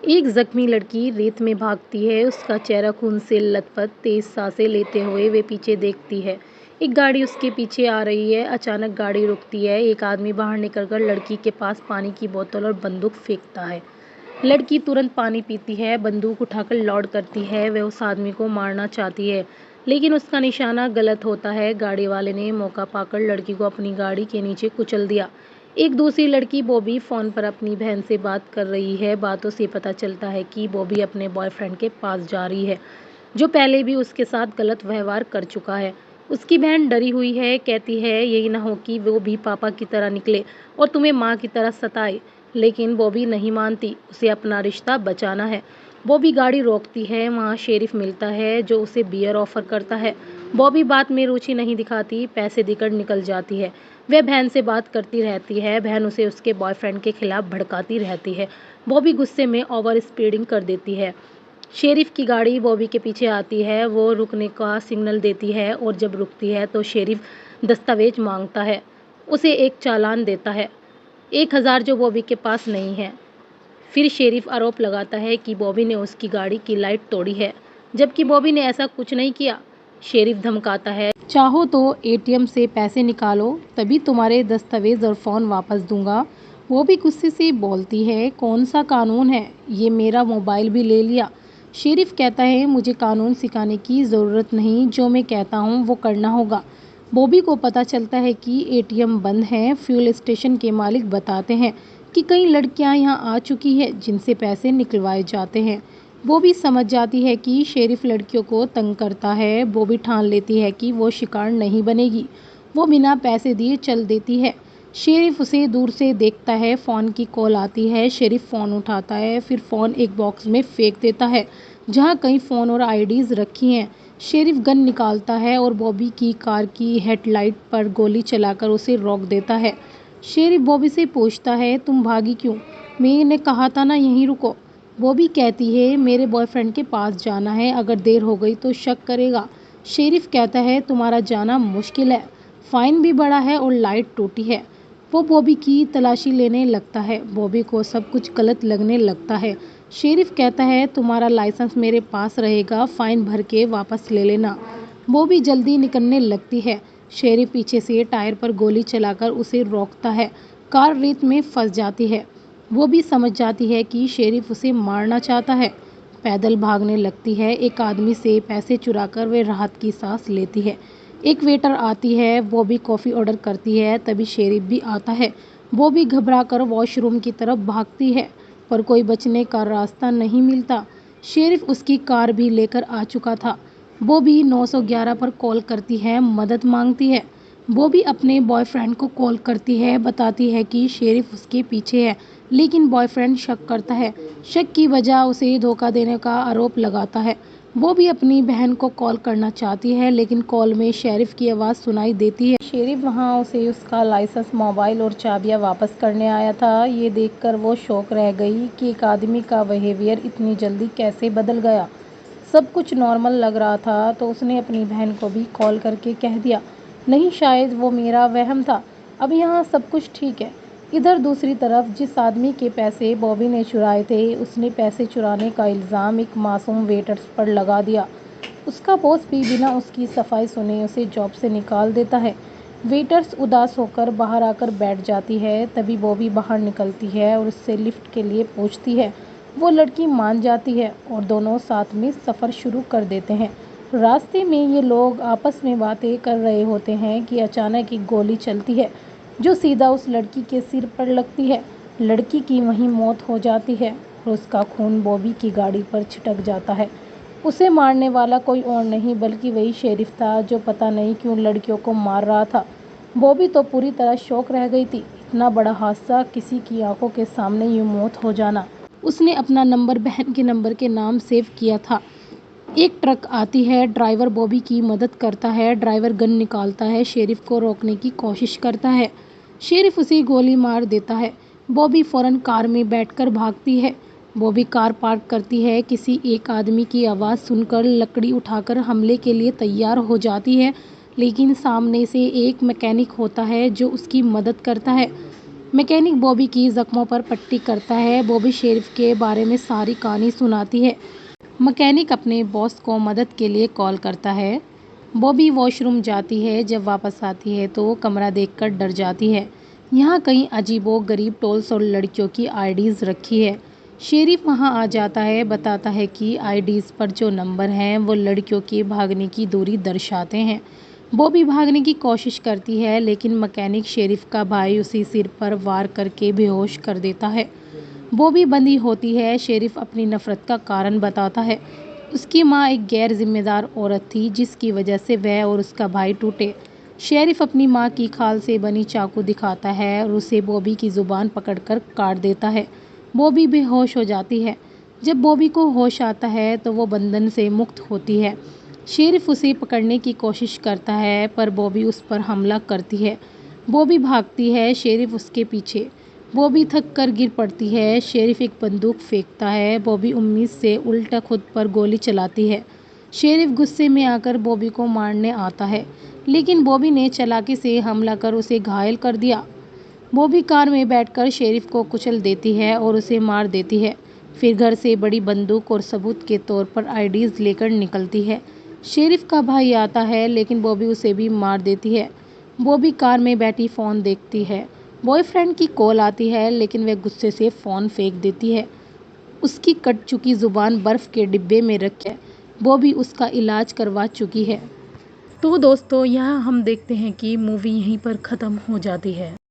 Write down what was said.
एक जख्मी लड़की रेत में भागती है, उसका चेहरा खून से लथपथ, तेज सांसें लेते हुए वे पीछे देखती है। एक गाड़ी उसके पीछे आ रही है। अचानक गाड़ी रुकती है। एक आदमी बाहर निकलकर लड़की के पास पानी की बोतल और बंदूक फेंकता है। लड़की तुरंत पानी पीती है, बंदूक उठाकर लौट करती है। वह उस आदमी को मारना चाहती है, लेकिन उसका निशाना गलत होता है। गाड़ी वाले ने मौका पाकर लड़की को अपनी गाड़ी के नीचे कुचल दिया। एक दूसरी लड़की बॉबी फोन पर अपनी बहन से बात कर रही है। बातों से पता चलता है कि बॉबी अपने बॉयफ्रेंड के पास जा रही है, जो पहले भी उसके साथ गलत व्यवहार कर चुका है। उसकी बहन डरी हुई है, कहती है यही ना हो कि वो भी पापा की तरह निकले और तुम्हें माँ की तरह सताए। लेकिन बॉबी नहीं मानती, उसे अपना रिश्ता बचाना है। बॉबी गाड़ी रोकती है। वहाँ शेरिफ मिलता है, जो उसे बियर ऑफर करता है। बॉबी बात में रुचि नहीं दिखाती, पैसे देकर निकल जाती है। वह बहन से बात करती रहती है। बहन उसे उसके बॉयफ्रेंड के खिलाफ भड़काती रहती है। बॉबी गुस्से में ओवर स्पीडिंग कर देती है। शेरिफ की गाड़ी बॉबी के पीछे आती है। वो रुकने का सिग्नल देती है और जब रुकती है तो शेरिफ दस्तावेज मांगता है। उसे एक चालान देता है, 1,000, जो बॉबी के पास नहीं है। फिर शेरिफ आरोप लगाता है कि बॉबी ने उसकी गाड़ी की लाइट तोड़ी है, जबकि बॉबी ने ऐसा कुछ नहीं किया। शेरिफ धमकाता है, चाहो तो एटीएम से पैसे निकालो, तभी तुम्हारे दस्तावेज और फ़ोन वापस दूंगा। वो भी गुस्से से बोलती है, कौन सा कानून है, ये मेरा मोबाइल भी ले लिया। शेरिफ कहता है, मुझे कानून सिखाने की ज़रूरत नहीं, जो मैं कहता हूँ वो करना होगा। बॉबी को पता चलता है कि एटीएम बंद है। फ्यूल स्टेशन के मालिक बताते हैं कि कई लड़कियां यहां आ चुकी है जिनसे पैसे निकलवाए जाते हैं। बॉबी समझ जाती है कि शेरिफ लड़कियों को तंग करता है। बॉबी ठान लेती है कि वो शिकार नहीं बनेगी। वो बिना पैसे दिए चल देती है। शेरिफ उसे दूर से देखता है। फ़ोन की कॉल आती है। शेरिफ फ़ोन उठाता है, फिर फ़ोन एक बॉक्स में फेंक देता है जहां कई फ़ोन और आईडीज़ रखी हैं। शेरिफ गन निकालता है और बॉबी की कार की हेडलाइट पर गोली चलाकर उसे रोक देता है। शेरिफ बॉबी से पूछता है, तुम भागी क्यों? मैंने कहा था ना यहीं रुको। बॉबी कहती है, मेरे बॉयफ्रेंड के पास जाना है, अगर देर हो गई तो शक करेगा। शेरिफ कहता है, तुम्हारा जाना मुश्किल है, फाइन भी बड़ा है और लाइट टूटी है। वो बॉबी की तलाशी लेने लगता है। बॉबी को सब कुछ गलत लगने लगता है। शेरिफ कहता है, तुम्हारा लाइसेंस मेरे पास रहेगा, फाइन भर के वापस ले लेना। बॉबी जल्दी निकलने लगती है। शेरिफ पीछे से टायर पर गोली चलाकर उसे रोकता है। कार रेत में फंस जाती है। वो भी समझ जाती है कि शेरिफ उसे मारना चाहता है। पैदल भागने लगती है। एक आदमी से पैसे चुराकर वे राहत की सांस लेती है। एक वेटर आती है। वो भी कॉफ़ी ऑर्डर करती है। तभी शेरिफ भी आता है। वो भी घबरा कर वॉशरूम की तरफ भागती है, पर कोई बचने का रास्ता नहीं मिलता। शेरिफ उसकी कार भी लेकर आ चुका था। वो भी 911 पर कॉल करती है, मदद मांगती है। वो भी अपने बॉयफ्रेंड को कॉल करती है, बताती है कि शेरिफ उसके पीछे है, लेकिन बॉयफ्रेंड शक करता है। शक की वजह उसे धोखा देने का आरोप लगाता है। वो भी अपनी बहन को कॉल करना चाहती है, लेकिन कॉल में शेरिफ की आवाज़ सुनाई देती है। शेरिफ वहाँ उसे उसका लाइसेंस, मोबाइल और चाबियाँ वापस करने आया था। ये देखकर वो शॉक रह गई कि एक आदमी का बिहेवियर इतनी जल्दी कैसे बदल गया। सब कुछ नॉर्मल लग रहा था तो उसने अपनी बहन को भी कॉल करके कह दिया, नहीं, शायद वो मेरा वहम था, अब यहाँ सब कुछ ठीक है। इधर दूसरी तरफ जिस आदमी के पैसे बॉबी ने चुराए थे, उसने पैसे चुराने का इल्ज़ाम एक मासूम वेटर्स पर लगा दिया। उसका बॉस भी बिना उसकी सफाई सुने उसे जॉब से निकाल देता है। वेटर्स उदास होकर बाहर आकर बैठ जाती है। तभी बॉबी बाहर निकलती है और उससे लिफ्ट के लिए पूछती है। वो लड़की मान जाती है और दोनों साथ में सफ़र शुरू कर देते हैं। रास्ते में ये लोग आपस में बातें कर रहे होते हैं कि अचानक एक गोली चलती है, जो सीधा उस लड़की के सिर पर लगती है। लड़की की वहीं मौत हो जाती है और उसका खून बॉबी की गाड़ी पर छिटक जाता है। उसे मारने वाला कोई और नहीं बल्कि वही शेरिफ था, जो पता नहीं क्यों लड़कियों को मार रहा था। बॉबी तो पूरी तरह शॉक रह गई थी। इतना बड़ा हादसा, किसी की आंखों के सामने यूं मौत हो जाना। उसने अपना नंबर बहन के नंबर के नाम सेव किया था। एक ट्रक आती है। ड्राइवर बॉबी की मदद करता है। ड्राइवर गन निकालता है, शेरिफ को रोकने की कोशिश करता है। शेरिफ उसे गोली मार देता है। बॉबी फौरन कार में बैठकर भागती है। बॉबी कार पार्क करती है। किसी एक आदमी की आवाज़ सुनकर लकड़ी उठाकर हमले के लिए तैयार हो जाती है, लेकिन सामने से एक मैकेनिक होता है जो उसकी मदद करता है। मैकेनिक बॉबी की जख्मों पर पट्टी करता है। बॉबी शेरिफ के बारे में सारी कहानी सुनाती है। मैकेनिक अपने बॉस को मदद के लिए कॉल करता है। बॉबी वॉशरूम जाती है। जब वापस आती है तो कमरा देखकर डर जाती है। यहाँ कई अजीबो-गरीब टॉल्स और लड़कियों की आईडीज रखी है। शेरिफ वहाँ आ जाता है, बताता है कि आईडीज पर जो नंबर हैं वो लड़कियों के भागने की दूरी दर्शाते हैं। बॉबी भागने की कोशिश करती है लेकिन मैकेनिक शेरिफ का भाई उसी सिर पर वार करके बेहोश कर देता है। बॉबी बंदी होती है। शेरिफ अपनी नफरत का कारण बताता है। उसकी माँ एक गैर जिम्मेदार औरत थी जिसकी वजह से वह और उसका भाई टूटे। शेरिफ अपनी माँ की खाल से बनी चाकू दिखाता है और उसे बॉबी की जुबान पकड़कर काट देता है। बॉबी बेहोश हो जाती है। जब बॉबी को होश आता है तो वो बंधन से मुक्त होती है। शेरिफ उसे पकड़ने की कोशिश करता है पर बॉबी उस पर हमला करती है। बॉबी भागती है, शेरिफ उसके पीछे। बॉबी थक कर गिर पड़ती है। शेरिफ एक बंदूक फेंकता है। बॉबी उम्मीद से उल्टा खुद पर गोली चलाती है। शेरिफ गुस्से में आकर बॉबी को मारने आता है लेकिन बॉबी ने चालाकी से हमला कर उसे घायल कर दिया। बॉबी कार में बैठकर शेरिफ को कुचल देती है और उसे मार देती है। फिर घर से बड़ी बंदूक और सबूत के तौर पर आईडीज लेकर निकलती है। शेरिफ का भाई आता है लेकिन बॉबी उसे भी मार देती है। बॉबी कार में बैठी फ़ोन देखती है। बॉयफ्रेंड की कॉल आती है लेकिन वह गुस्से से फ़ोन फेंक देती है। उसकी कट चुकी ज़ुबान बर्फ़ के डिब्बे में रखी है। बॉबी उसका इलाज करवा चुकी है। तो दोस्तों यहाँ हम देखते हैं कि मूवी यहीं पर ख़त्म हो जाती है।